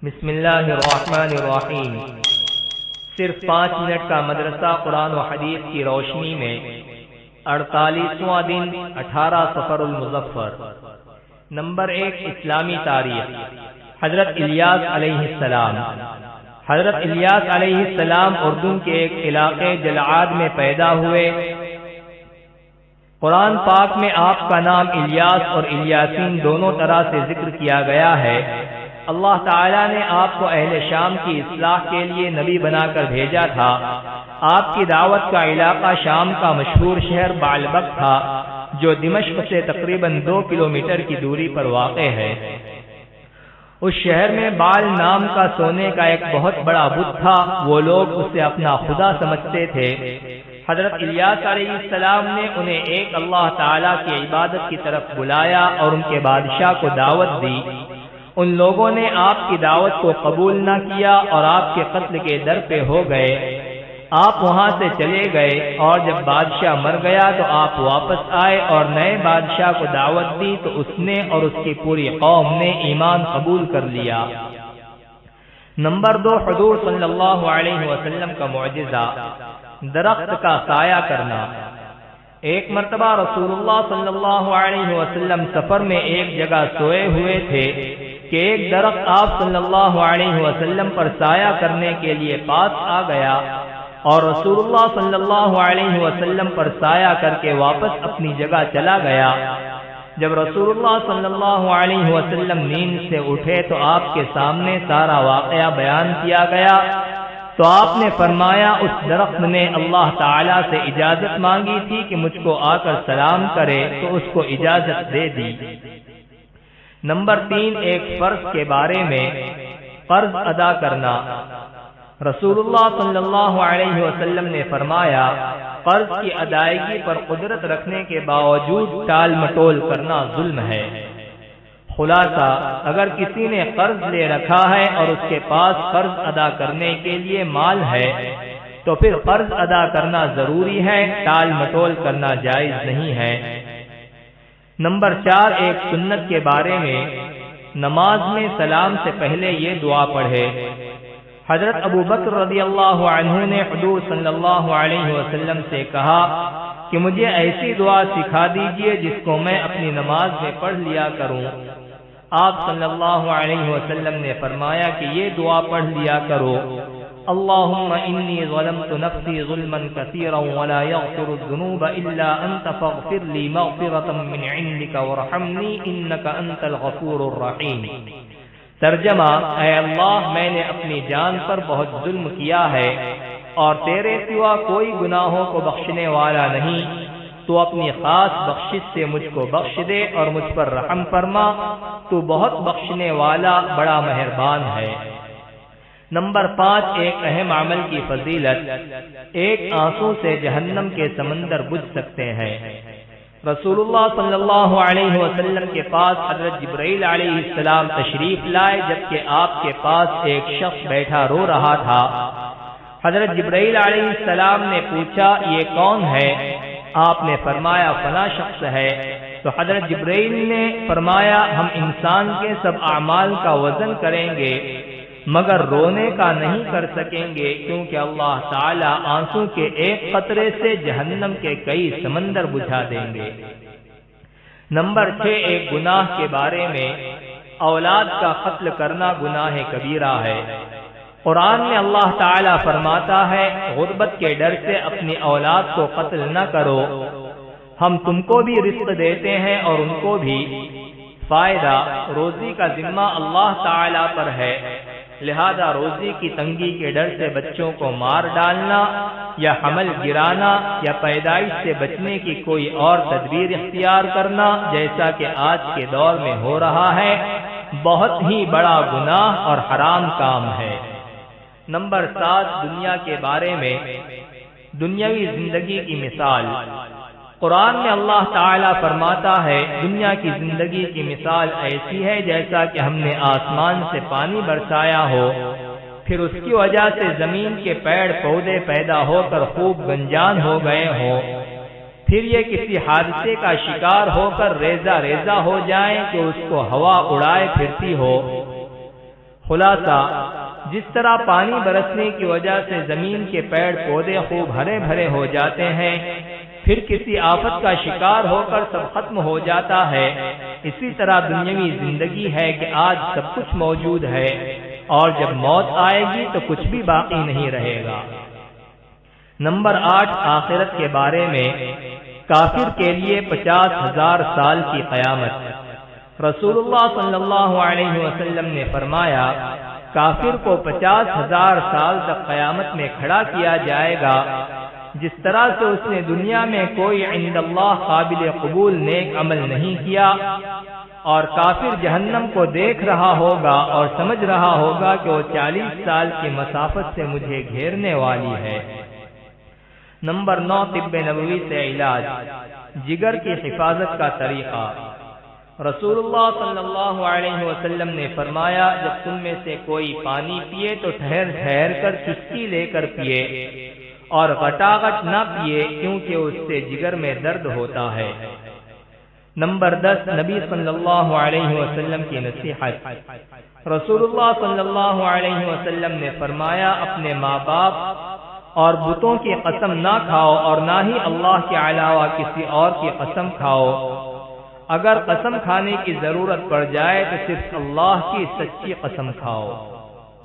بسم اللہ الرحمن الرحیم۔ صرف 5 منٹ کا مدرسہ قرآن و حدیث کی روشنی میں 48واں دن 18 صفر المظفر۔ نمبر 1، اسلامی تاریخ۔ حضرت الیاس علیہ السلام۔ حضرت الیاس علیہ السلام اردن کے ایک علاقے جلعاد میں پیدا ہوئے۔ قرآن پاک میں آپ کا نام الیاس اور الیاسین دونوں طرح سے ذکر کیا گیا ہے۔ اللہ تعالیٰ نے آپ کو اہل شام کی اصلاح کے لیے نبی بنا کر بھیجا تھا۔ آپ کی دعوت کا علاقہ شام کا مشہور شہر بعلبک تھا، جو دمشق سے تقریباً 2 کلومیٹر کی دوری پر واقع ہے۔ اس شہر میں بال نام کا سونے کا ایک بہت بڑا بت تھا، وہ لوگ اسے اپنا خدا سمجھتے تھے۔ حضرت الیاس علیہ السلام نے انہیں ایک اللہ تعالیٰ کی عبادت کی طرف بلایا اور ان کے بادشاہ کو دعوت دی۔ ان لوگوں نے آپ کی دعوت کو قبول نہ کیا اور آپ کے قتل کے در پہ ہو گئے۔ آپ وہاں سے چلے گئے اور جب بادشاہ مر گیا تو آپ واپس آئے اور نئے بادشاہ کو دعوت دی تو اس نے اور اس کی پوری قوم نے ایمان قبول کر لیا۔ نمبر 2، حضور صلی اللہ علیہ وسلم کا معجزہ، درخت کا سایہ کرنا۔ ایک مرتبہ رسول اللہ صلی اللہ علیہ وسلم سفر میں ایک جگہ سوئے ہوئے تھے کہ ایک درخت آپ صلی اللہ علیہ وسلم پر سایہ کرنے کے لیے پاس آ گیا اور رسول اللہ صلی اللہ علیہ وسلم پر سایہ کر کے واپس اپنی جگہ چلا گیا۔ جب رسول اللہ صلی اللہ علیہ وسلم نیند سے اٹھے تو آپ کے سامنے سارا واقعہ بیان کیا گیا تو آپ نے فرمایا، اس درخت نے اللہ تعالیٰ سے اجازت مانگی تھی کہ مجھ کو آ کر سلام کرے تو اس کو اجازت دے دی۔ نمبر 3، ایک فرض کے بارے میں، قرض ادا کرنا۔ رسول اللہ صلی اللہ علیہ وسلم نے فرمایا، قرض کی ادائیگی پر قدرت رکھنے کے باوجود ٹال مٹول کرنا ظلم ہے۔ خلاصہ، اگر کسی نے قرض لے رکھا ہے اور اس کے پاس قرض ادا کرنے کے لیے مال ہے تو پھر قرض ادا کرنا ضروری ہے، ٹال مٹول کرنا جائز نہیں ہے۔ نمبر 4، ایک سنت کے بارے میں، نماز میں سلام سے پہلے یہ دعا پڑھے۔ حضرت ابو بکر رضی اللہ عنہ نے حضور صلی اللہ علیہ وسلم سے کہا کہ مجھے ایسی دعا سکھا دیجئے جس کو میں اپنی نماز میں پڑھ لیا کروں۔ آپ صلی اللہ علیہ وسلم نے فرمایا کہ یہ دعا پڑھ لیا کرو، اللہم انی ظلمت نفسی ظلما کثیرا ولا یغفر الذنوب الا انت فاغفر لی مغفرۃ من عندک وارحمنی انک انت الغفور الرحیم۔ ترجمہ، اے اللہ، میں نے اپنی جان پر بہت ظلم کیا ہے اور تیرے سوا کوئی گناہوں کو بخشنے والا نہیں، تو اپنی خاص بخشش سے مجھ کو بخش دے اور مجھ پر رحم فرما، تو بہت بخشنے والا بڑا مہربان ہے۔ نمبر 5، ایک اہم عمل کی فضیلت، ایک آنسو سے جہنم کے سمندر بجھ سکتے ہیں۔ رسول اللہ صلی اللہ علیہ وسلم کے پاس حضرت جبرائیل علیہ السلام تشریف لائے جبکہ آپ کے پاس ایک شخص بیٹھا رو رہا تھا۔ حضرت جبرائیل علیہ السلام نے پوچھا، یہ کون ہے؟ آپ نے فرمایا، فلاں شخص ہے۔ تو حضرت جبرائیل نے فرمایا، ہم انسان کے سب اعمال کا وزن کریں گے مگر رونے کا نہیں کر سکیں گے، کیونکہ اللہ تعالیٰ آنسو کے ایک قطرے سے جہنم کے کئی سمندر بجھا دیں گے۔ نمبر 6، ایک گناہ کے بارے میں، اولاد کا قتل کرنا گناہ کبیرہ ہے۔ قرآن میں اللہ تعالیٰ فرماتا ہے، غربت کے ڈر سے اپنی اولاد کو قتل نہ کرو، ہم تم کو بھی رزق دیتے ہیں اور ان کو بھی۔ فائدہ، روزی کا ذمہ اللہ تعالیٰ پر ہے، لہذا روزی کی تنگی کے ڈر سے بچوں کو مار ڈالنا یا حمل گرانا یا پیدائش سے بچنے کی کوئی اور تدبیر اختیار کرنا، جیسا کہ آج کے دور میں ہو رہا ہے، بہت ہی بڑا گناہ اور حرام کام ہے۔ نمبر 7، دنیا کے بارے میں، دنیاوی زندگی کی مثال۔ قرآن میں اللہ تعالیٰ فرماتا ہے، دنیا کی زندگی کی مثال ایسی ہے جیسا کہ ہم نے آسمان سے پانی برسایا ہو، پھر اس کی وجہ سے زمین کے پیڑ پودے پیدا ہو کر خوب گنجان ہو گئے ہوں، پھر یہ کسی حادثے کا شکار ہو کر ریزہ ریزہ ہو جائیں کہ اس کو ہوا اڑائے پھرتی ہو۔ خلاصہ، جس طرح پانی برسنے کی وجہ سے زمین کے پیڑ پودے خوب ہرے بھرے ہو جاتے ہیں، پھر کسی آفت کا شکار ہو کر سب ختم ہو جاتا ہے، اسی طرح دنیاوی زندگی ہے کہ آج سب کچھ موجود ہے اور جب موت آئے گی تو کچھ بھی باقی نہیں رہے گا۔ نمبر 8، آخرت کے بارے میں کافر کے لیے 50,000 سال کی قیامت۔ رسول اللہ صلی اللہ علیہ وسلم نے فرمایا، کافر کو 50,000 سال تک قیامت میں کھڑا کیا جائے گا، جس طرح سے اس نے دنیا میں کوئی عند اللہ قابل قبول نیک عمل نہیں کیا، اور کافر جہنم کو دیکھ رہا ہوگا اور سمجھ رہا ہوگا کہ وہ 40 سال کی مسافت سے مجھے گھیرنے والی ہے۔ نمبر 9، طب نبوی سے علاج، جگر کی حفاظت کا طریقہ۔ رسول اللہ صلی اللہ علیہ وسلم نے فرمایا، جب تم میں سے کوئی پانی پیے تو ٹھہر ٹھہر کر چسکی لے کر پیے اور غٹاغٹ نہ پیے، کیونکہ اس سے جگر میں درد ہوتا ہے۔ نمبر 10، نبی صلی اللہ علیہ وسلم کی نصیحت۔ رسول اللہ صلی اللہ علیہ وسلم نے فرمایا، اپنے ماں باپ اور بتوں کی قسم نہ کھاؤ اور نہ ہی اللہ کے علاوہ کسی اور کی قسم کھاؤ۔ اگر قسم کھانے کی ضرورت پڑ جائے تو صرف اللہ کی سچی قسم کھاؤ۔